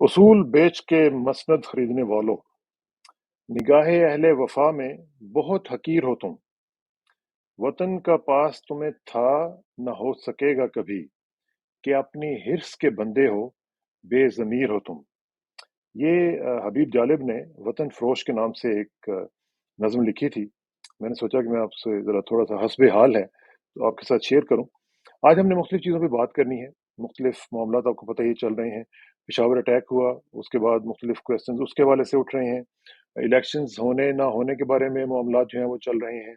اصول بیچ کے مسند خریدنے والوں، نگاہ اہل وفا میں بہت حقیر ہو تم۔ وطن کا پاس تمہیں تھا نہ ہو سکے گا کبھی، کہ اپنی حرص کے بندے ہو، بے ضمیر ہو تم۔ یہ حبیب جالب نے وطن فروش کے نام سے ایک نظم لکھی تھی۔ میں نے سوچا کہ میں آپ سے ذرا تھوڑا سا حسب حال ہے تو آپ کے ساتھ شیئر کروں۔ آج ہم نے مختلف چیزوں پہ بات کرنی ہے، مختلف معاملات آپ کو پتہ ہی چل رہے ہیں۔ پشاور اٹیک ہوا، اس کے بعد مختلف کویسچنز اس کے حوالے سے اٹھ رہے ہیں۔ الیکشنز ہونے نہ ہونے کے بارے میں معاملات جو ہیں وہ چل رہے ہیں۔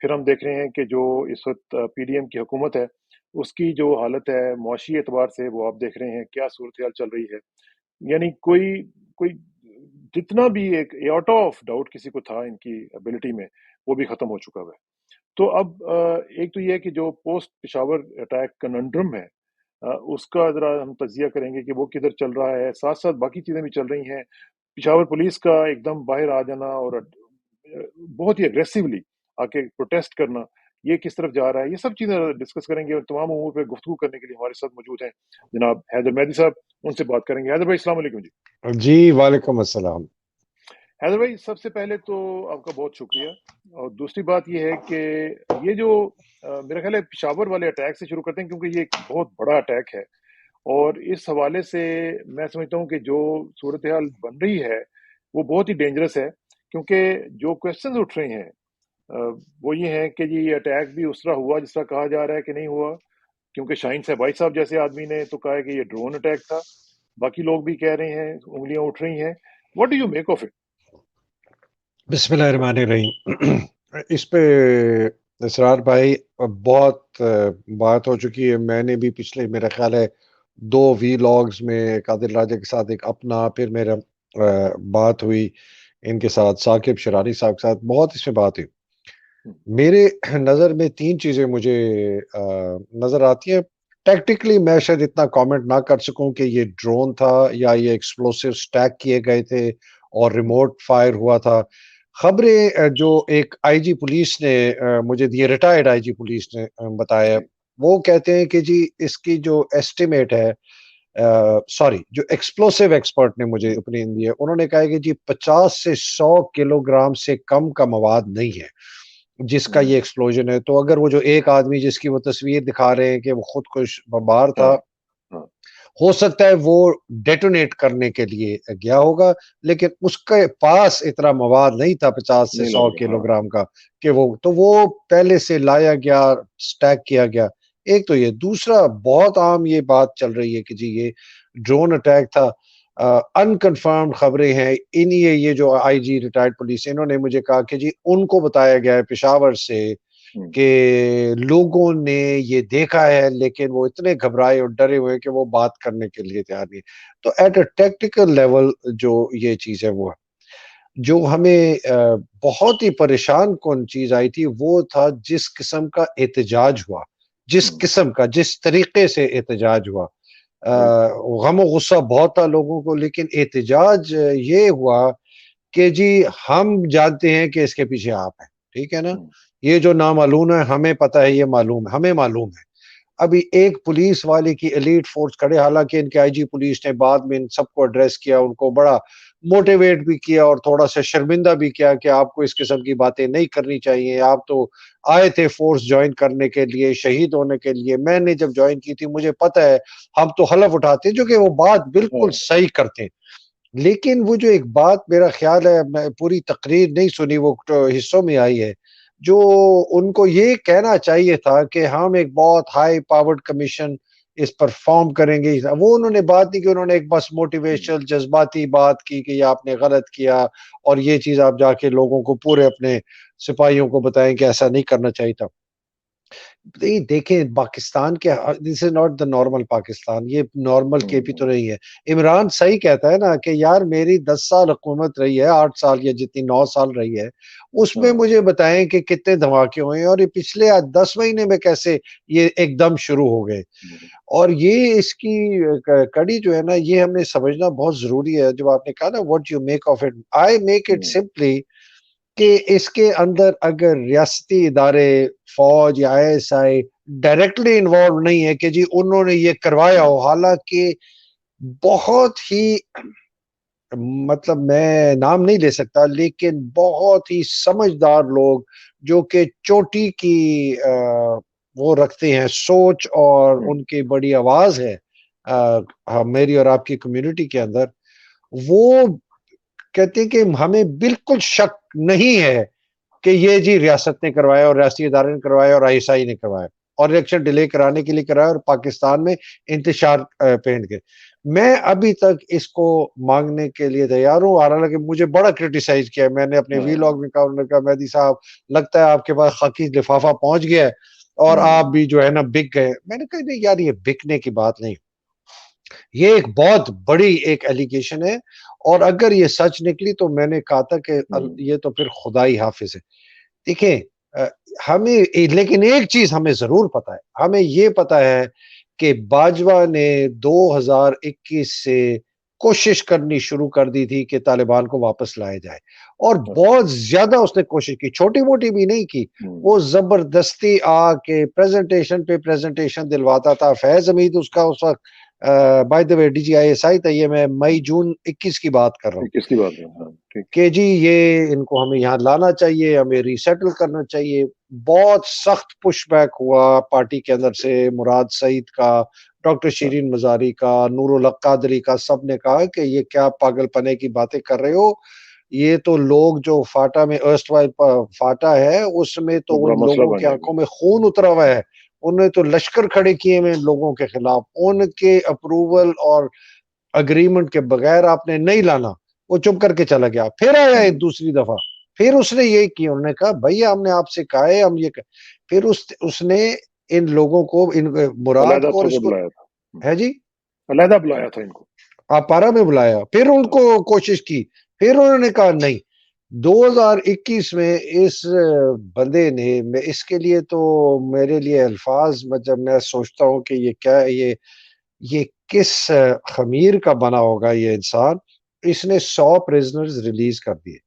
پھر ہم دیکھ رہے ہیں کہ جو اس وقت پی ڈی ایم کی حکومت ہے، اس کی جو حالت ہے معاشی اعتبار سے، وہ آپ دیکھ رہے ہیں کیا صورتحال چل رہی ہے۔ یعنی کوئی جتنا بھی ایک ایوٹا آف ڈاؤٹ کسی کو تھا ان کی ابیلٹی میں، وہ بھی ختم ہو چکا ہے۔ تو اب ایک تو یہ ہے کہ جو پوسٹ پشاور اٹیک کننڈرم ہے، اس کا ذرا ہم تجزیہ کریں گے کہ وہ کدھر چل رہا ہے۔ ساتھ ساتھ باقی چیزیں بھی چل رہی ہیں۔ پشاور پولیس کا ایک دم باہر آ جانا اور بہت ہی اگریسیولی آ کے پروٹیسٹ کرنا، یہ کس طرف جا رہا ہے، یہ سب چیزیں ڈسکس کریں گے۔ اور تمام امور پہ گفتگو کرنے کے لیے ہمارے ساتھ موجود ہیں جناب حیدر مہدی صاحب، ان سے بات کریں گے۔ حیدر بھائی السلام علیکم جی۔ جی وعلیکم السلام۔ حیدر بھائی سب سے پہلے تو آپ کا بہت شکریہ، اور دوسری بات یہ ہے کہ یہ جو میرا خیال ہے پشاور والے اٹیک سے شروع کرتے ہیں، کیونکہ یہ ایک بہت بڑا اٹیک ہے، اور اس حوالے سے میں سمجھتا ہوں کہ جو صورتحال بن رہی ہے وہ بہت ہی ڈینجرس ہے، کیونکہ جو کویسچنز اٹھ رہے ہیں وہ یہ ہیں کہ جی یہ اٹیک بھی اس طرح ہوا جس طرح کہا جا رہا ہے کہ نہیں ہوا، کیونکہ شاہین صاحب صاحب جیسے آدمی نے تو کہا ہے کہ یہ ڈرون اٹیک تھا، باقی لوگ بھی کہہ رہے ہیں، انگلیاں اٹھ رہی ہیں۔ What do you make of it? بسم اللہ الرحمن الرحیم۔ اس پہ اسرار بھائی بہت بات ہو چکی ہے۔ میں نے بھی پچھلے میرا خیال ہے 2 وی لاگز میں ایک عادل راجہ کے ساتھ، ایک اپنا، پھر میرا بات ہوئی ان کے ساتھ، ثاقب شراری صاحب کے ساتھ، بہت اس میں بات ہوئی۔ میرے نظر میں 3 چیزیں مجھے نظر آتی ہیں۔ ٹیکٹیکلی میں شاید اتنا کامنٹ نہ کر سکوں کہ یہ ڈرون تھا یا یہ ایکسپلوسیو سٹیک کیے گئے تھے اور ریموٹ فائر ہوا تھا۔ خبریں جو ایک آئی جی پولیس نے مجھے دی، ریٹائرڈ آئی جی پولیس نے بتایا، وہ کہتے ہیں کہ جی اس کی جو ایسٹیمیٹ ہے، جو ایکسپلوسیو ایکسپرٹ نے مجھے اوپینین دی ہے، انہوں نے کہا ہے کہ جی 50 سے 100 کلو گرام سے کم کا مواد نہیں ہے جس کا یہ ایکسپلوژن ہے۔ تو اگر وہ جو ایک آدمی جس کی وہ تصویر دکھا رہے ہیں کہ وہ خود کش بمبار تھا، ہو سکتا ہے وہ ڈیٹونیٹ کرنے کے لیے گیا ہوگا، لیکن اس کے پاس اتنا مواد نہیں تھا 50 سے 100 کلو گرام کا کہ وہ پہلے سے لایا گیا، سٹیک کیا گیا۔ ایک تو یہ، دوسرا بہت عام یہ بات چل رہی ہے کہ جی یہ ڈرون اٹیک تھا۔ انکنفرمڈ خبریں ہیں، یہ جو آئی جی ریٹائرڈ پولیس، انہوں نے مجھے کہا کہ جی ان کو بتایا گیا ہے پشاور سے کہ لوگوں نے یہ دیکھا ہے، لیکن وہ اتنے گھبرائے اور ڈرے ہوئے کہ وہ بات کرنے کے لیے تیار نہیں۔ تو ایٹ اے ٹیکٹیکل لیول جو یہ چیز ہے، وہ جو ہمیں بہت ہی پریشان کن چیز آئی تھی، وہ تھا جس قسم کا احتجاج ہوا، جس طریقے سے احتجاج ہوا۔ غم و غصہ بہت تھا لوگوں کو، لیکن احتجاج یہ ہوا کہ جی ہم جانتے ہیں کہ اس کے پیچھے آپ ہیں، ٹھیک ہے نا، یہ جو نامعلوم ہے ہمیں پتہ ہے، یہ معلوم ہے، ہمیں معلوم ہے۔ ابھی ایک پولیس والے کی ایلیٹ فورس کھڑے، حالانکہ ان کے آئی جی پولیس نے بعد میں ان سب کو ایڈریس کیا، ان کو بڑا موٹیویٹ بھی کیا اور تھوڑا سا شرمندہ بھی کیا کہ آپ کو اس قسم کی باتیں نہیں کرنی چاہیے، آپ تو آئے تھے فورس جوائن کرنے کے لیے، شہید ہونے کے لیے۔ میں نے جب جوائن کی تھی مجھے پتہ ہے ہم تو حلف اٹھاتے، جو کہ وہ بات بالکل صحیح کرتے، لیکن وہ جو ایک بات میرا خیال ہے، میں پوری تقریر نہیں سنی، وہ حصوں میں آئی ہے، جو ان کو یہ کہنا چاہیے تھا کہ ہم ایک بہت ہائی پاورڈ کمیشن اس پر فارم کریں گے، وہ انہوں نے بات نہیں کی، انہوں نے ایک بس موٹیویشنل جذباتی بات کی کہ یہ آپ نے غلط کیا، اور یہ چیز آپ جا کے لوگوں کو، پورے اپنے سپاہیوں کو بتائیں کہ ایسا نہیں کرنا چاہیے تھا۔ دیکھیں پاکستان کے، this is not the normal Pakistan, یہ نارمل کے پی تو نہیں ہے۔ عمران صحیح کہتا ہے نا کہ یار میری 10 سال حکومت رہی ہے، 8 سال یا جتنی 9 سال رہی ہے، اس میں مجھے بتائیں کہ کتنے دھماکے ہوئے ہیں، اور یہ پچھلے 10 مہینے میں کیسے یہ ایک دم شروع ہو گئے۔ اور یہ اس کی کڑی جو ہے نا، یہ ہم نے سمجھنا بہت ضروری ہے۔ جب آپ نے کہا نا what you make of it، I make it simply کہ اس کے اندر اگر ریاستی ادارے، فوج یا آئی ایس آئی ڈائریکٹلی انوالو نہیں ہے کہ جی انہوں نے یہ کروایا ہو، حالانکہ بہت ہی مطلب میں نام نہیں لے سکتا لیکن بہت ہی سمجھدار لوگ جو کہ چوٹی کی وہ رکھتے ہیں سوچ اور ان کی بڑی آواز ہے میری اور آپ کی کمیونٹی کے اندر، وہ کہتے ہیں کہ ہمیں بالکل شک نہیں ہے کہ یہ جی ریاست نے کروایا اور ریاستی ادارے نے کروایا اور آئی ایس آئی نے کروایا اور الیکشن ڈیلے کرانے کے لیے کرایا اور پاکستان میں انتشار پہن کے۔ میں ابھی تک اس کو مانگنے کے لیے تیار ہوں، حالانکہ مجھے بڑا کرٹیسائز کیا ہے، میں نے اپنے وی لاگ میں کہا، انہوں نے کہا مہدی صاحب لگتا ہے آپ کے پاس خاکی لفافہ پہنچ گیا ہے اور آپ بھی جو ہے نا بک گئے۔ میں نے کہا نہیں یار، یہ بکنے کی بات نہیں، یہ ایک بہت بڑی ایک ایلیگیشن ہے، اور اگر یہ سچ نکلی تو میں نے کہا تھا کہ یہ تو پھر خدائی حافظ ہے۔ دیکھیں ہمیں لیکن ایک چیز ہمیں ضرور پتا ہے، ہمیں یہ پتا ہے کہ باجوہ نے 2021 سے کوشش کرنی شروع کر دی تھی کہ طالبان کو واپس لایا جائے، اور بہت زیادہ اس نے کوشش کی، چھوٹی موٹی بھی نہیں کی، وہ زبردستی آ کے پریزنٹیشن پہ پریزنٹیشن دلواتا تھا۔ فیض حمید اس کا اس وقت by the way D G I S I تھا، یہ میں مئی جون 21 کی بات کر رہا ہوں کس کی بات ہے؟ ہاں ٹھیک، کہ جی یہ ان کو ہمیں یہاں لانا چاہیے، ہمیں ریسیٹل کرنا چاہیے۔ بہت سخت پش بیک ہوا پارٹی کے اندر سے، مراد سعید کا، ڈاکٹر شیرین مزاری کا، نور الحق قادری کا، سب نے کہا کہ یہ کیا پاگل پنے کی باتیں کر رہے ہو، یہ تو لوگ جو فاٹا میں ارسٹ وائل فاٹا ہے اس میں تو بڑا ان مسئلہ لوگوں بن کی جائے آنکھوں میں خون اترا ہوا ہے، انہوں نے تو لشکر کھڑے کیے ہوئے ان لوگوں کے خلاف، ان کے اپروول اور اگریمنٹ کے بغیر آپ نے نہیں لانا۔ وہ چپ کر کے چلا گیا، پھر آیا ایک دوسری دفعہ، پھر اس نے یہ کیا، انہوں نے کہا بھائی ہم نے آپ سے کہا ہے ہم یہ پھر اس نے ان لوگوں کو، ان مراد علیحدہ کو اور اس کو، بلایا تھا، ہے جی علیحدہ بلایا تھا ان کو۔ آپ پارا میں بلایا، پھر ان کو کوشش کی، پھر انہوں نے کہا نہیں۔ 2021 میں اس بندے نے، میں اس کے لیے تو میرے لیے الفاظ جب میں سوچتا ہوں کہ یہ کیا ہے، یہ کس خمیر کا بنا ہوگا یہ انسان، اس نے 100 پریزنرز ریلیز کر دیے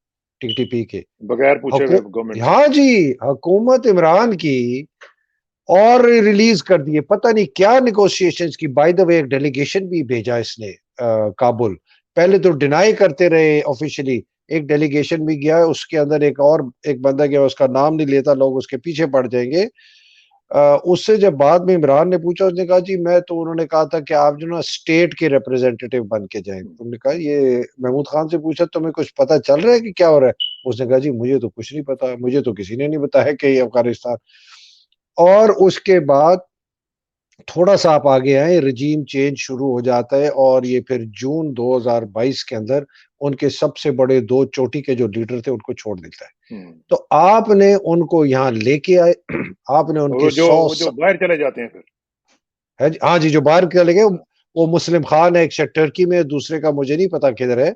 ٹی ٹی پی کے، بغیر پوچھے ہوئے گورنمنٹ سے۔ ہاں جی، حکومت عمران کی، اور ریلیز کر دیے، پتہ نہیں کیا نیگوشیشنز کی۔ بائی دا وے ایک ڈیلیگیشن بھی بھیجا اس نے کابل، پہلے تو ڈینائی کرتے رہے آفیشلی، ایک ڈیلیگیشن بھی گیا، اس کے اندر ایک بندہ گیا، اس کا نام نہیں لیتا، لوگ اس کے پیچھے پڑ جائیں گے۔ اس سے جب بعد میں عمران نے پوچھا، اس نے کہا جی میں تو، انہوں نے کہا تھا کہ آپ جو نا اسٹیٹ کے ریپرزینٹیٹیو بن کے جائیں۔ تم نے کہا یہ محمود خان سے پوچھا تمہیں کچھ پتا چل رہا ہے کہ کیا ہو رہا ہے؟ اس نے کہا جی مجھے تو کچھ نہیں پتا، مجھے تو کسی نے نہیں بتایا کہ یہ افغانستان۔ اور اس کے بعد تھوڑا سا آپ آگے آئیں، رجیم چینج شروع ہو جاتا ہے، اور یہ پھر جون 2022 کے اندر ان کے سب سے بڑے دو چوٹی کے جو لیڈر تھے ان کو چھوڑ دیتا ہے۔ تو آپ نے ان کو یہاں لے کے آئے، آپ نے ان اور کے وہ جو باہر چلے جاتے ہیں پھر، ہاں جی جو باہر کے لگے، وہ مسلم خان ہے، ایک شاید ٹرکی میں، دوسرے کا مجھے نہیں پتا کدھر ہے۔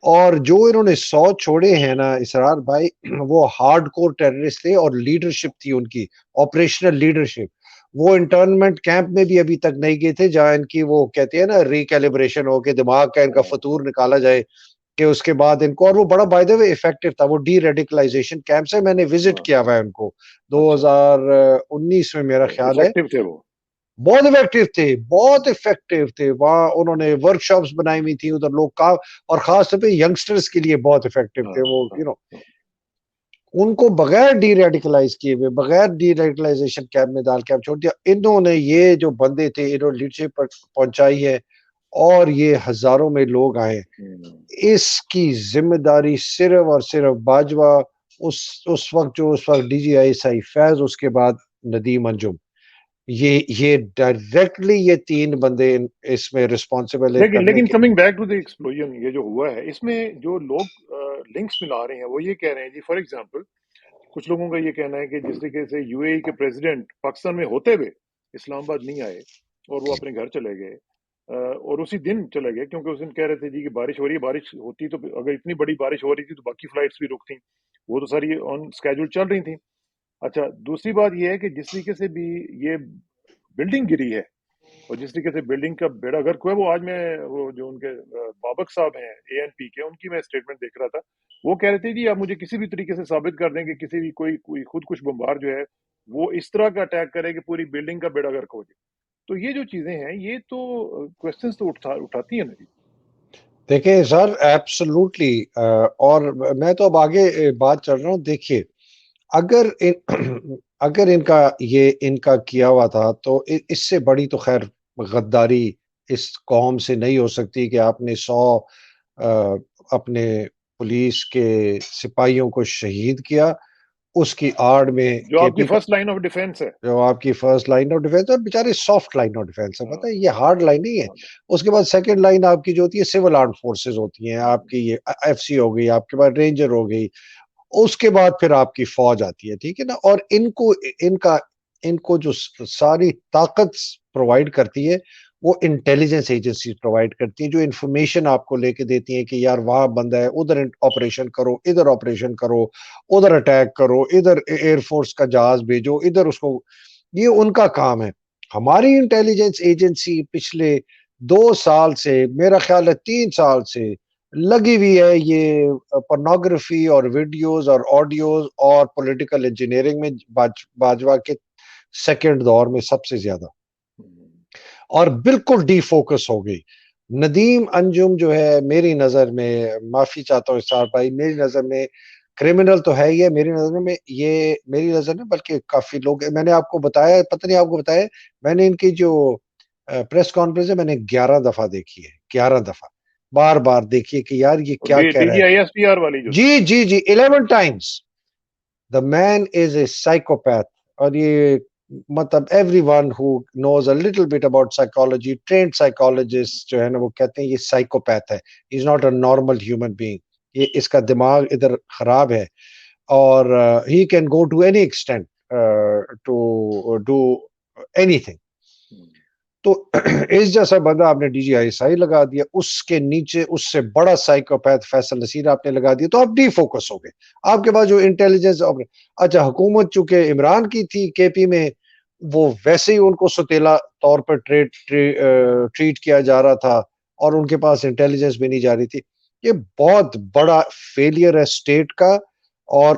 اور جو انہوں نے 100 چھوڑے ہیں نا اسرار بھائی، وہ ہارڈ کور ٹیررسٹ تھے، اور لیڈرشپ تھی ان کی، آپریشنل لیڈرشپ۔ وہ انٹرنمنٹ کیمپ میں بھی ابھی تک نہیں گئے تھے، جہاں ان کی وہ کہتے ہیں نا ریکیلیبریشن ہو کے دماغ کا ان کا فطور نکالا جائے، کہ اس کے بعد ان کو، اور وہ بڑا بائی دا وے افیکٹو تھا، وہ ڈی ریڈیکلائزیشن کیمپ سے میں نے وزٹ کیا ہوا ہے ان کو 2019 میں میرا خیال ہے۔ افیکٹو تھے وہ۔ بہت افیکٹو تھے، بہت افیکٹو تھے، وہاں انہوں نے ورک شاپس بنائی ہوئی تھی ادھر لوگ کا، اور خاص طور پہ ینگسٹرز کے لیے بہت افیکٹو تھے وہ، ان کو بغیر ڈی ریڈیکلائز کیے ہوئے، بغیر ڈی ریڈیکلائزیشن کیمپ میں ڈال کے اب چھوڑ دیا۔ انہوں نے یہ جو بندے تھے انہوں نے لیڈرشپ پہنچائی ہے، اور یہ ہزاروں میں لوگ آئے، اس کی ذمہ داری صرف اور صرف باجوہ، اس وقت جو اس وقت ڈی جی آئی سائی فیض، اس کے بعد ندیم انجم، یہ ڈائریکٹلی یہ تین بندے اس میں ریسپانسبل ہے کرنے لیکن کے۔ Coming back to the explosion, یہ جو ہوا ہے اس میں جو لوگ لنکس ملا رہے ہیں وہ یہ کہہ رہے ہیں جی، فار ایگزامپل کچھ لوگوں کا یہ کہنا ہے کہ جس طریقے سے یو اے ای کے پریزیڈنٹ پاکستان میں ہوتے ہوئے اسلام آباد نہیں آئے اور وہ اپنے گھر چلے گئے، اور اسی دن چلے گئے، کیونکہ اس دن کہہ رہے تھے جی کہ بارش ہو رہی ہے، بارش ہوتی تو اگر اتنی بڑی بارش ہو رہی تھی تو باقی فلائٹس بھی رکتیں، وہ تو ساری آن اسکیجول چل رہی تھیں۔ اچھا، دوسری بات یہ ہے کہ جس طریقے سے بھی یہ بلڈنگ گری ہے، اور جس طریقے سے بلڈنگ کا بیڑا گرک ہوا ہے، وہ آج میں وہ جو ان کے بابک صاحب ہیں اے این پی کے، ان کی میں اسٹیٹمنٹ دیکھ رہا تھا، وہ کہہ رہے تھے جی آپ مجھے کسی بھی طریقے سے ثابت کر دیں کہ کسی بھی کوئی خود کش بمبار جو ہے وہ اس طرح کا اٹیک کرے کہ پوری بلڈنگ کا بیڑا گرک ہو جائے، تو یہ جو چیزیں ہیں یہ تو کوشچنز تو اٹھاتی ہیں نا جی. دیکھیں سر ایبسلوٹلی، اور میں تو اب آگے بات چل رہا ہوں. دیکھیے اگر ان کا کیا ہوا تھا تو اس سے بڑی تو خیر غداری اس قوم سے نہیں ہو سکتی کہ آپ نے 100 اپنے پولیس کے سپاہیوں کو شہید کیا، اس کی آڑ میں جو کے آپ کی پی کا، فرسٹ لائن آف ڈیفینس ہے، جو آپ کی فرسٹ لائن آف ڈیفینس ہے، بیچارے سافٹ لائن آف ڈیفینس ہے، پتہ ہے یہ ہارڈ لائن نہیں ہے. اس کے بعد سیکنڈ لائن آپ کی جو ہوتی ہے سول آرم فورسز ہوتی ہیں، آپ کی یہ ایف سی ہو گئی، آپ کے بعد رینجر ہو گئی، اس کے بعد پھر آپ کی فوج آتی ہے، ٹھیک ہے نا. اور ان کو جو ساری طاقت پرووائڈ کرتی ہے وہ انٹیلیجنس ایجنسی پرووائڈ کرتی ہیں، جو انفارمیشن آپ کو لے کے دیتی ہیں کہ یار وہاں بندہ ہے، ادھر آپریشن کرو، ادھر آپریشن کرو، ادھر اٹیک کرو، ادھر ایئر فورس کا جہاز بھیجو، ادھر اس کو، یہ ان کا کام ہے. ہماری انٹیلیجنس ایجنسی پچھلے 2 سال سے، میرا خیال ہے 3 سال سے لگی ہوئی ہے یہ پورنوگرافی اور ویڈیوز اور آڈیوز اور پولیٹیکل انجینئرنگ میں، باجوہ کے سیکنڈ دور میں سب سے زیادہ، اور بالکل ڈی فوکس ہو گئی. ندیم انجم جو ہے میری نظر میں، معافی چاہتا ہوں اسرار بھائی، میری نظر میں کرمنل تو ہے ہی ہے، میری نظر میں یہ، میری نظر میں بلکہ کافی لوگ، میں نے آپ کو بتایا، پتہ نہیں آپ کو بتایا، میں نے ان کی جو پریس کانفرنس ہے میں نے 11 دفعہ دیکھی ہے، 11 دفعہ بار بار دیکھیے کہ یار یہ کیا کہہ ڈی رہا جی آئی ہے. ایس پی آر والی جو جی 11 ٹائمز. دا مین از اے سائیکوپیتھ. اور یہ مطلب everyone who knows a little bit about psychology, trained psychologist جو ہے نا وہ کہتے ہیں یہ سائیکوپیتھ ہے، is not a normal human being. یہ اس کا دماغ ادھر خراب ہے، اور he can go to any extent to do anything. تو اس جیسا بندہ آپ نے ڈی جی آئی ایس آئی لگا دیا، اس کے نیچے اس سے بڑا سائیکوپیتھ فیصل نصیر آپ نے لگا دیا، تو آپ ڈی فوکس ہو گئے. آپ کے پاس جو انٹیلیجنس، اچھا حکومت چونکہ عمران کی تھی کے پی میں، وہ ویسے ہی ان کو ستیلا طور پر ٹریٹ کیا جا رہا تھا، اور ان کے پاس انٹیلیجنس بھی نہیں جا رہی تھی. یہ بہت بڑا فیلئر ہے اسٹیٹ کا، اور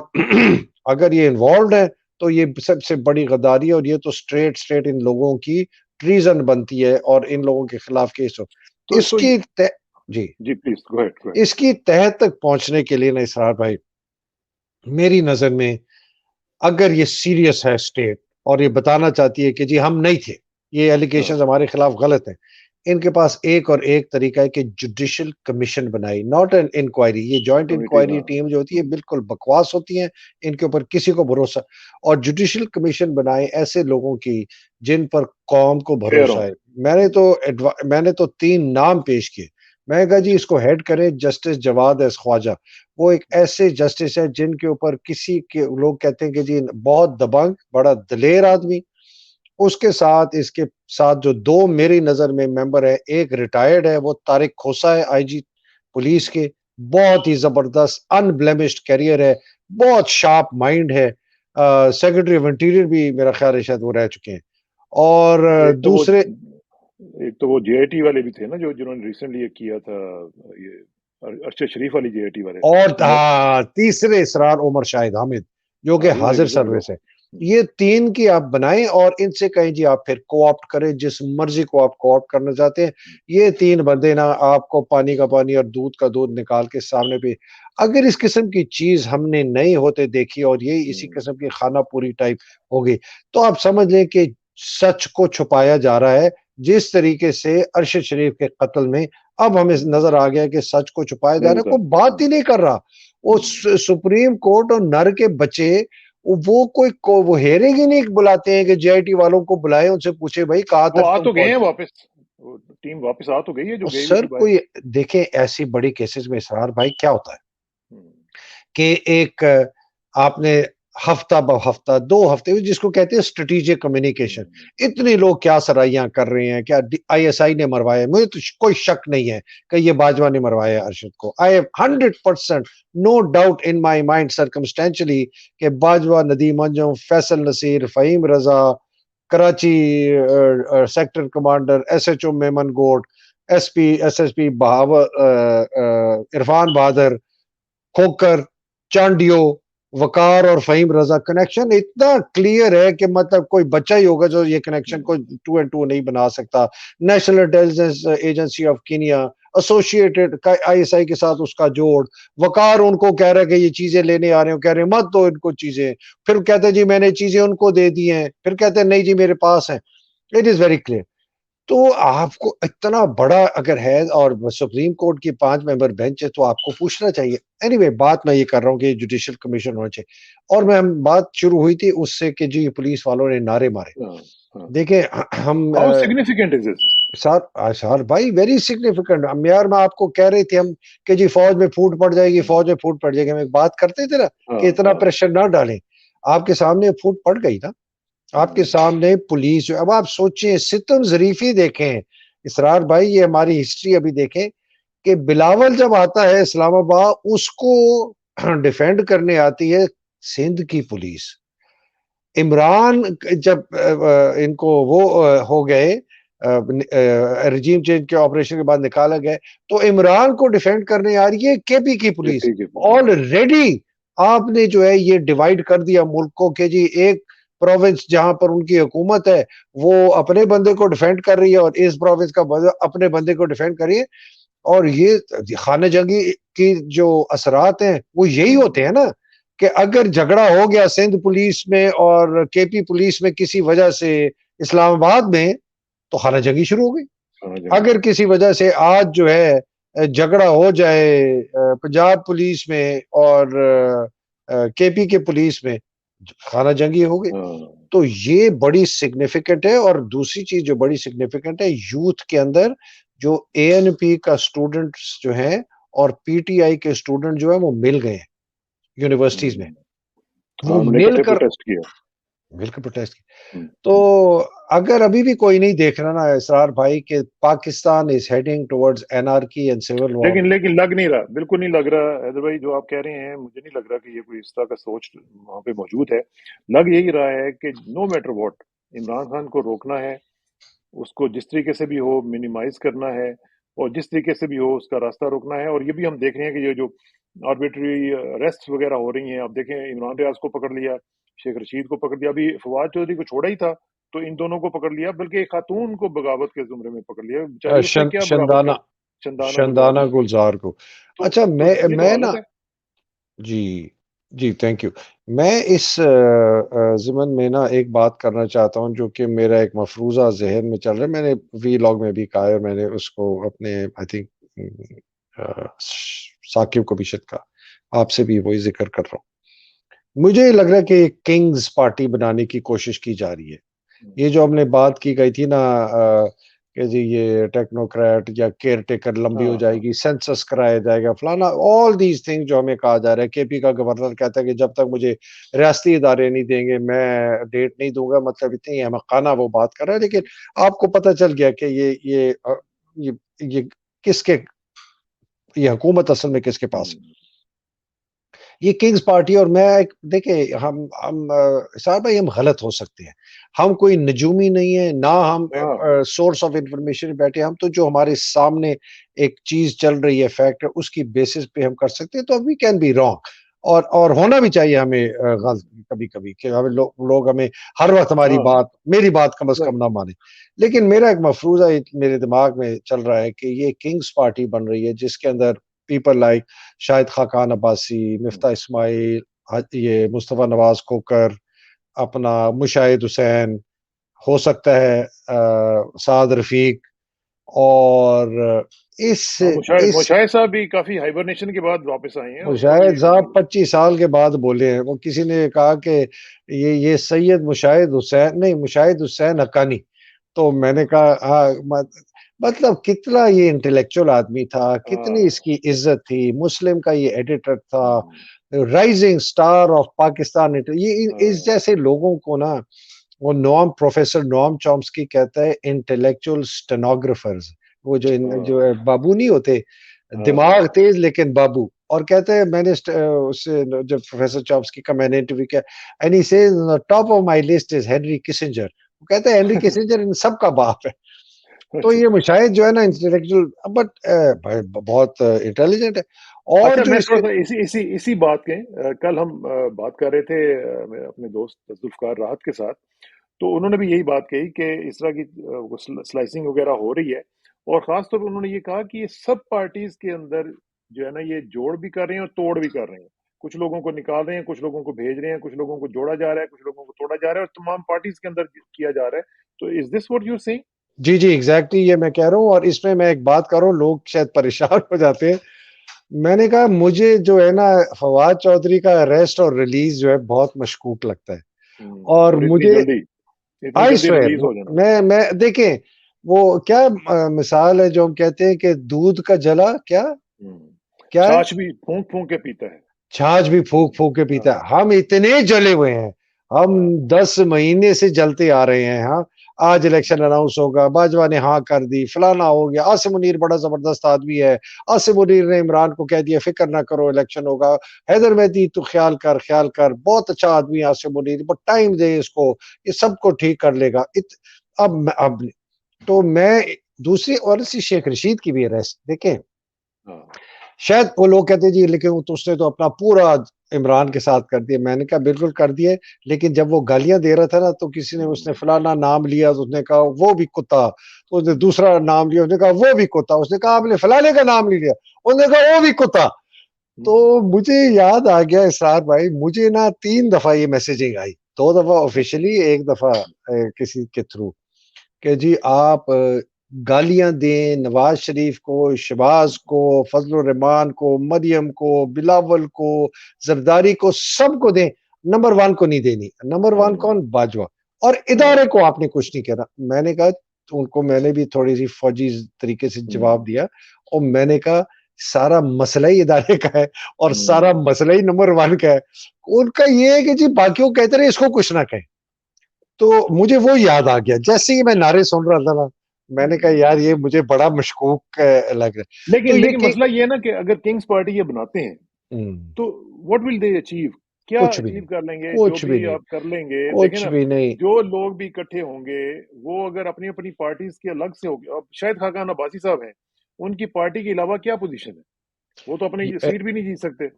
اگر یہ انوالوڈ ہے تو یہ سب سے بڑی غداری ہے، اور یہ تو اسٹریٹ ان لوگوں کی ٹریزن بنتی ہے، اور ان لوگوں کے خلاف کیس ہو. اس کی جی پلیز گو اہیڈ. اس کی تہہ تک پہنچنے کے لیے نا اسرار بھائی، میری نظر میں اگر یہ سیریس ہے اسٹیٹ اور یہ بتانا چاہتی ہے کہ جی ہم نہیں تھے، یہ ایلیگیشنز ہمارے خلاف غلط ہیں، ان کے پاس ایک اور ایک طریقہ ہے کہ جوڈیشل کمیشن بنائی، ناٹ این انکوائری. یہ جوائنٹ انکوائری ٹیم جو ہوتی ہے بالکل بکواس ہوتی ہیں، ان کے اوپر کسی کو بھروسہ، اور جوڈیشل کمیشن بنائے ایسے لوگوں کی جن پر قوم کو بھروسہ ہے. میں نے تو 3 نام پیش کیے. میں نے کہا جی اس کو ہیڈ کرے جسٹس جواد ایس خواجہ. وہ ایک ایسے جسٹس ہے جن کے اوپر کسی کے لوگ کہتے ہیں کہ جی بہت دبنگ، بڑا دلیر آدمی. اس کے ساتھ اس کے ساتھ جو 2 میری نظر میں ممبر ہے، ایک ریٹائرڈ ہے، وہ طارق کھوسا ہے آئی جی پولیس کے، بہت ہی زبردست ان بلیمشڈ کیریئر ہے، بہت شارپ مائنڈ ہے. سیکرٹری آف انٹیریئر بھی میرا خیال ہے شاید وہ رہ چکے ہیں. اور دوسرے ایک تو وہ جے آئی ٹی والے بھی تھے نا، جنہوں نے ریسنٹلی یہ کیا تھا، یہ ارشد شریف والی جے آئی ٹی والے، اور تیسرے اسرار عمر شاہد حامد جو کہ حاضر سروس ہے. یہ 3 کی آپ بنائیں اور ان سے کہیں جی آپ پھر کو آپٹ کریں جس مرضی کو آپ کو آپٹ کرنا چاہتے ہیں. یہ 3 بندے نا آپ کو پانی کا پانی اور دودھ کا دودھ نکال کے سامنے پہ، اگر اس قسم کی چیز ہم نے نہیں ہوتے دیکھی اور یہ اسی قسم کی خانہ پوری ٹائپ ہوگی، تو آپ سمجھ لیں کہ سچ کو چھپایا جا رہا ہے. جس طریقے سے ارشد شریف کے قتل میں اب ہمیں نظر آ گیا کہ سچ کو چھپایا جا رہا ہے، کوئی بات ہی نہیں کر رہا. وہ سپریم کورٹ اور نر کے بچے وہ ہیرنگ ہی نہیں بلاتے ہیں کہ جے آئی ٹی والوں کو بلائے، ان سے پوچھے بھائی کہاں تک وہ آ تم تو گئے ہیں پہنچے. واپس، ٹیم واپس آ تو گئی ہے جو گئی ہوئی سر تھی باہر. کوئی دیکھیں ایسی بڑی کیسز میں اسرار بھائی کیا ہوتا ہے کہ ایک آپ نے ہفتہ ہفتہ 2 ہفتے جس کو کہتے ہیں اسٹریٹجک کمیونیکیشن، اتنے لوگ کیا سرائیاں کر رہے ہیں، کیا آئی ایس آئی نے مروایا. مجھے تو کوئی شک نہیں ہے کہ یہ باجوہ نے مروایا ارشد کو. I have 100% no doubt in my mind circumstantially کہ Bajwa, Nadeem Anjum, Faisal Naseer, Fahim Raza, Karachi sector commander S H O Memon Goth, S S P Irfan Bahadur, Khokhar, Chandio, Waqar اور فہیم رضا کنیکشن اتنا کلیئر ہے کہ مطلب کوئی بچہ ہی ہوگا جو یہ کنیکشن کو 2 and 2 نہیں بنا سکتا. National intelligence agency of Kenya associated ISI کے ساتھ اس کا جوڑ. وقار ان کو کہہ رہا ہے کہ یہ چیزیں لینے آ رہے ہیں, کہہ رہے ہیں مت دو ان کو چیزیں, پھر کہتے ہیں جی میں نے چیزیں ان کو دے دی ہیں, پھر کہتے ہیں نہیں جی میرے پاس ہیں. It is very clear. تو آپ کو اتنا بڑا اگر ہے اور سپریم کورٹ کی 5 ممبر بینچ ہے تو آپ کو پوچھنا چاہیے. اینی وے بات میں یہ کر رہا ہوں کہ جوڈیشل کمیشن ہونا چاہیے. اور میں بات شروع ہوئی تھی اس سے کہ جی پولیس والوں نے نعرے مارے. دیکھیں ہم ہاؤ سگنیفیکینٹ از دس سار بھائی ویری سگنیفیکینٹ. یار میں آپ کو کہہ رہے تھے ہم کہ جی فوج میں پھوٹ پڑ جائے گی, فوج میں پھوٹ پڑ جائے گی, ہم ایک بات کرتے تھے نا کہ اتنا پریشر نہ ڈالیں. آپ کے سامنے پھوٹ پڑ گئی نا, آپ کے سامنے پولیس. اب آپ سوچیں ستم ظریفی دیکھیں اسرار بھائی, یہ ہماری ہسٹری ابھی دیکھیں کہ بلاول جب آتا ہے اسلام آباد اس کو ڈیفینڈ کرنے آتی ہے سندھ کی پولیس. عمران جب ان کو وہ ہو گئے رجیم چینج کے آپریشن کے بعد نکالا گئے تو عمران کو ڈیفینڈ کرنے آ رہی ہے KP کی پولیس. آلریڈی آپ نے جو ہے یہ ڈیوائیڈ کر دیا ملک کو کہ جی ایک پروونس جہاں پر ان کی حکومت ہے وہ اپنے بندے کو ڈیفینڈ کر رہی ہے اور اس پروونس کا اپنے بندے کو ڈیفینڈ کر رہی ہے. اور یہ خانہ جنگی کی جو اثرات ہیں وہ یہی ہوتے ہیں نا کہ اگر جھگڑا ہو گیا سندھ پولیس میں اور KP پولیس میں کسی وجہ سے اسلام آباد میں تو خانہ جنگی شروع ہو گئی. اگر کسی وجہ سے آج جو ہے جھگڑا ہو جائے پنجاب پولیس میں اور KP کے پولیس میں خانہ جنگی ہو گئی. تو یہ بڑی سگنیفیکنٹ ہے. اور دوسری چیز جو بڑی سگنیفیکنٹ ہے یوتھ کے اندر جو ANP کا اسٹوڈنٹس جو ہیں اور PTI کے اسٹوڈنٹ جو ہیں وہ مل گئے ہیں یونیورسٹیز میں, وہ مل کر پروٹیسٹ کی. تو اگر ابھی بھی کوئی نہیں دیکھ رہا نا اسرار بھائی کہ Pakistan is heading towards anarchy and civil war. لیکن لگ نہیں رہا, بالکل نہیں لگ رہا حیدر بھائی جو آپ کہہ رہے ہیں, مجھے نہیں لگ رہا کہ یہ کوئی اس طرح کا سوچ وہاں پہ موجود ہے. لگ یہی رہا ہے کہ no matter what Imran Khan کو روکنا ہے, اس کو جس طریقے سے بھی ہو منیمائز کرنا ہے اور جس طریقے سے بھی ہو اس کا راستہ روکنا ہے. اور یہ بھی ہم دیکھ رہے ہیں کہ یہ جو آربیٹری ریسٹ وغیرہ ہو رہی ہیں, آپ دیکھیں عمران ریاض کو پکڑ لیا, شیخ رشید کو پکڑ لیا, ابھی فواد چودھری کو چھوڑا ہی تھا تو ان دونوں کو پکڑ لیا, بلکہ ایک خاتون کو بغاوت کے زمرے میں پکڑ لیا. بیچاری اس نے کیا بغاوت کی, شندانہ گلزار کو. اچھا میں نا جی تھینک یو. میں اس ضمن میں نا ایک بات کرنا چاہتا ہوں جو کہ میرا ایک مفروضہ ذہن میں چل رہا ہے. میں نے وی لاگ میں بھی کہا ہے, میں نے اس کو اپنے آئی تھنک ثاقب کو بھی شاید کہا, آپ سے بھی وہی ذکر کر رہا ہوں. مجھے لگ رہا ہے کہ کنگز پارٹی بنانے کی کوشش کی جا رہی ہے. یہ جو ہم نے بات کی گئی تھی نا کہ جی یہ ٹیکنوکریٹ یا کیئر ٹیکر لمبی ہو جائے گی, سینسس کرایا جائے گا فلانا, آل دیز تھنگ جو ہمیں کہا جا رہا ہے. KP کا گورنر کہتا ہے کہ جب تک مجھے ریاستی ادارے نہیں دیں گے میں ڈیٹ نہیں دوں گا, مطلب اتنی احمقانہ وہ بات کر رہا ہے. لیکن آپ کو پتہ چل گیا کہ یہ کس کے, یہ حکومت اصل میں کس کے پاس ہے, یہ کنگز پارٹی. اور میں دیکھیں ہم صاحب بھائی ہم غلط ہو سکتے ہیں, ہم کوئی نجومی نہیں ہے نہ ہم سورس آف انفارمیشن بیٹھے, ہم تو جو ہمارے سامنے ایک چیز چل رہی ہے فیکٹ اس کی بیسس پہ ہم کر سکتے ہیں. تو وی کین بی رانگ اور ہونا بھی چاہیے ہمیں غلط کبھی کبھی کہ ہمیں لوگ ہمیں ہر وقت ہماری بات میری بات کم از کم نہ مانے. لیکن میرا ایک مفروضہ میرے دماغ میں چل رہا ہے کہ یہ کنگز پارٹی بن رہی ہے جس کے اندر پیپل لائک شاہد خاقان عباسی, مفتاح اسماعیل, یہ مصطفیٰ نواز کھوکر, اپنا مشاہد حسین, ہو سکتا ہے سعد رفیق, اور مشاہد صاحب بھی کافی ہائبرنیشن کے بعد واپس آئے ہیں. مشاہد صاحب 25 سال کے بعد بولے ہیں. وہ کسی نے کہا کہ یہ سید مشاہد حسین نہیں, مشاہد حسین حقانی. تو میں نے کہا ہاں, مطلب کتنا یہ انٹلیکچوئل آدمی تھا, کتنی اس کی عزت تھی. مسلم کا یہ ایڈیٹر تھا, رائزنگ سٹار آف پاکستان. یہ اس جیسے لوگوں کو نا وہ پروفیسر نوام چومسکی کہتا ہے انٹلیکچوئل سٹینوگرافرز. وہ جو بابو نہیں ہوتے, دماغ تیز لیکن بابو. اور کہتے ہیں میں نے اس سے جب پروفیسر چومسکی کا میں نے انٹرویو کیا, and he says top of my list is Henry Kissinger. وہ کہتے ہیں ہنری کسنجر ان سب کا باپ ہے. تو یہ مشاہد جو ہے نا انٹلیکچوئل بٹ بہت انٹیلیجنٹ ہے. اور اچھا جو میں اس تھوڑا کے سا اسی بات کے کل ہم بات کر رہے تھے اپنے دوست ذوالفقار راحت کے ساتھ، تو انہوں نے بھی یہی بات کہی کہ اس طرح کی سلائسنگ وغیرہ ہو رہی ہے، اور خاص طور پر انہوں نے یہ کہا کہ یہ سب پارٹیز کے اندر جو ہے نا یہ جوڑ بھی کر رہے ہیں اور توڑ بھی کر رہے ہیں. کچھ لوگوں کو نکال رہے ہیں، کچھ لوگوں کو بھیج رہے ہیں، کچھ لوگوں کو جوڑا جا رہا ہے، کچھ لوگوں کو توڑا جا رہا ہے، اور تمام پارٹیز کے اندر کیا جا رہا ہے. تو is this what you seeing? جی جی ایگزیکٹلی یہ میں کہہ رہا ہوں. اور اس میں ایک بات کروں، لوگ شاید پریشان ہو جاتے ہیں. میں نے کہا مجھے جو ہے نا فواد چودھری کا اریسٹ اور ریلیز جو ہے بہت مشکوک لگتا ہے. اور اور مجھے اتنی آئی جلدی سویر ریلیز ہو جانا. میں دیکھیں وہ کیا مثال ہے جو ہم کہتے ہیں کہ دودھ کا جلا کیا کیا ہے، چھاچھ بھی پھونک پھونک کے پیتا ہے. چھاچ بھی پھونک پھونک کے پیتا ہے. ہم اتنے جلے ہوئے ہیں، ہم 10 مہینے سے جلتے آ رہے ہیں. ہاں آج الیکشن اناؤنس ہوگا، باجوہ نے ہاں کر دی، فلانا ہو گیا. عاصم منیر بڑا زبردست آدمی ہے، عاصم منیر نے عمران کو کہہ دیا فکر نہ کرو الیکشن ہوگا. حیدر مہدی تو خیال کر، بہت اچھا آدمی ہے عاصم منیر، بٹ ٹائم دے اس کو، یہ سب کو ٹھیک کر لے گا. اب تو میں دوسری اور شیخ رشید کی بھی ریسٹ دیکھیں. شاید وہ لوگ کہتے جی لیکن اس نے تو اپنا پورا عمران کے ساتھ کر دیا. میں نے کہا بالکل کر دیے، لیکن جب وہ گالیاں دے رہا تھا نا تو کسی نے اس نے فلانا نام لیا تو اس نے کہا وہ بھی کتا، تو اس نے دوسرا نام لیا، اس نے کہا وہ بھی کتا، اس نے کہا آپ نے فلانے کا نام لیا، اس نے کہا وہ بھی کتا. تو مجھے یاد آ گیا اسرار بھائی، مجھے نا 3 دفعہ یہ میسیجنگ آئی، 2 دفعہ آفیشلی، 1 دفعہ کسی کے تھرو، کہ جی آپ گالیاں دیں نواز شریف کو، شہباز کو، فضل الرحمان کو، مریم کو، بلاول کو، زرداری کو، سب کو دیں، نمبر 1 کو نہیں دینی. نمبر 1 کون؟ باجوہ. اور ادارے کو آپ نے کچھ نہیں کہنا. میں نے کہا ان کو میں نے بھی تھوڑی سی فوجی طریقے سے جواب دیا، اور میں نے کہا سارا مسئلہ ہی ادارے کا ہے اور سارا مسئلہ ہی نمبر 1 کا ہے. ان کا یہ ہے کہ جی باقیوں کہتے رہے اس کو کچھ نہ کہیں. تو مجھے وہ یاد آ گیا جیسے ہی میں نعرے سن رہا تھا نا، میں نے کہا یار یہ مجھے بڑا مشکوک لگ رہا ہے. تو لیکن مسئلہ یہ ہے نا کہ اگر کنگز پارٹی یہ بناتے ہیں تو واٹ ول دے اچیو؟ کیا کچھ بھی اچیو نہیں، کر لیں گے؟ جو کچھ بھی بھی نہیں، آپ کر لیں گے دیکھیں کچھ نا، بھی نہیں. جو لوگ بھی اکٹھے ہوں گے وہ اگر اپنی اپنی پارٹیز کے الگ سے ہوگی. اب شاید خاقان عباسی صاحب ہیں، ان کی پارٹی کے علاوہ کیا پوزیشن ہے؟ وہ تو اپنی سیٹ بھی نہیں جیت سکتے.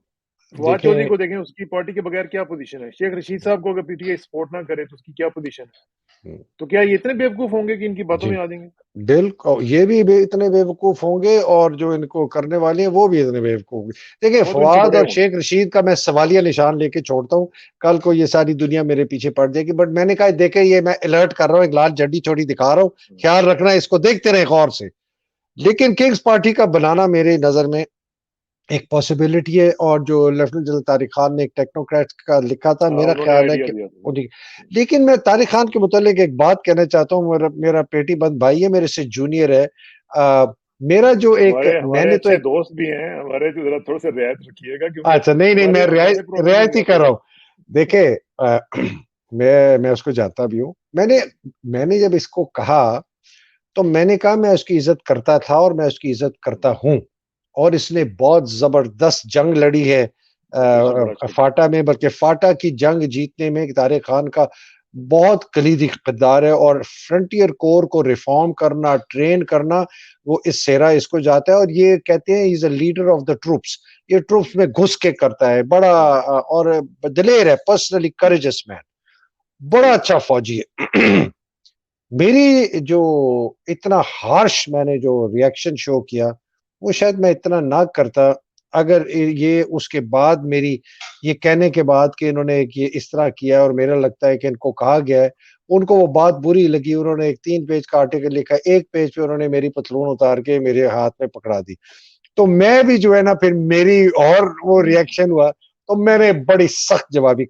فواد چودھری دیکھیں کو دیکھیں، اس کی پارٹی کے بغیر کیا پوزیشن ہے. شیخ رشید صاحب کو اگر پی ٹی آئی سپورٹ نہ کرے تو اس کی کیا پوزیشن ہے؟ تو کیا یہ اتنے بیوقوف ہوں گے کہ ان کی باتوں جی میں آ جائیں گے؟ بالکل، یہ بھی اتنے بے وقوف ہوں گے اور جو ان کو کرنے والے ہیں وہ بھی اتنے بے وقوف ہوں گے. دیکھیں وہ تو ان سے فواد بڑے اور ہوں گے. شیخ رشید کا میں سوالیہ نشان لے کے چھوڑتا ہوں، کل کو یہ ساری دنیا میرے پیچھے پڑ جائے گی. بٹ میں نے کہا دیکھیں یہ میں الرٹ کر رہا ہوں، ایک لال جھنڈی چھوڑی دکھا رہا ہوں، خیال رکھنا، اس کو دیکھتے رہے غور سے. لیکن کنگز پارٹی کا بنانا میرے نظر میں ایک پاسبلٹی ہے. اور جو لیفٹیننٹ جنرل طارق خان نے ایک ٹیکنوکریٹ کا لکھا تھا، میرا انہوں نے خیال ہے آئیڈیا کہ دیا تھا. لیکن میں طارق خان کے متعلق ایک بات کہنا چاہتا ہوں. میرا پیٹی بند بھائی ہے، میرے سے جونیئر ہے. میرا جو ایک میں ہمارے نے تو اچھے ایک دوست بھی ہیں ہمارے، تو ذرا تھوڑا سا رعایت رکھیے گا کیونکہ اچھا نہیں میں ہمارے پروگرام میں بھی رعایت ہی آتے کر رہا ہیں. ہوں. دیکھیں میں اس کو جانتا بھی ہوں. میں نے جب اس کو کہا تو میں نے کہا میں اس کی عزت کرتا تھا اور میں اس کی عزت کرتا ہوں، اور اس نے بہت زبردست جنگ لڑی ہے فاٹا میں. بلکہ فاٹا کی جنگ جیتنے میں طارق خان کا بہت کلیدی کردار ہے. اور فرنٹیئر کور کو ریفارم کرنا، ٹرین کرنا، وہ اس سیرا اس کو جاتا ہے. اور یہ کہتے ہیں is a leader of the troops. یہ ٹروپس میں گھس کے کرتا ہے، بڑا اور دلیر ہے، پرسنلی کریجس مین، بڑا اچھا فوجی ہے. میری جو اتنا ہارش میں نے جو ریاکشن شو کیا وہ شاید میں اتنا نہ کرتا اگر یہ اس کے بعد میری یہ کہنے کے بعد کہ انہوں نے یہ اس طرح کیا، اور میرا لگتا ہے کہ ان کو کہا گیا ہے، ان کو وہ بات بری لگی. انہوں نے ایک 3 پیج کا آرٹیکل لکھا، 1 پیج پہ انہوں نے میری پتلون اتار کے میرے ہاتھ میں پکڑا دی. تو میں بھی جو ہے نا پھر میری اور وہ ریاکشن ہوا تو میں نے بڑی سخت جوابی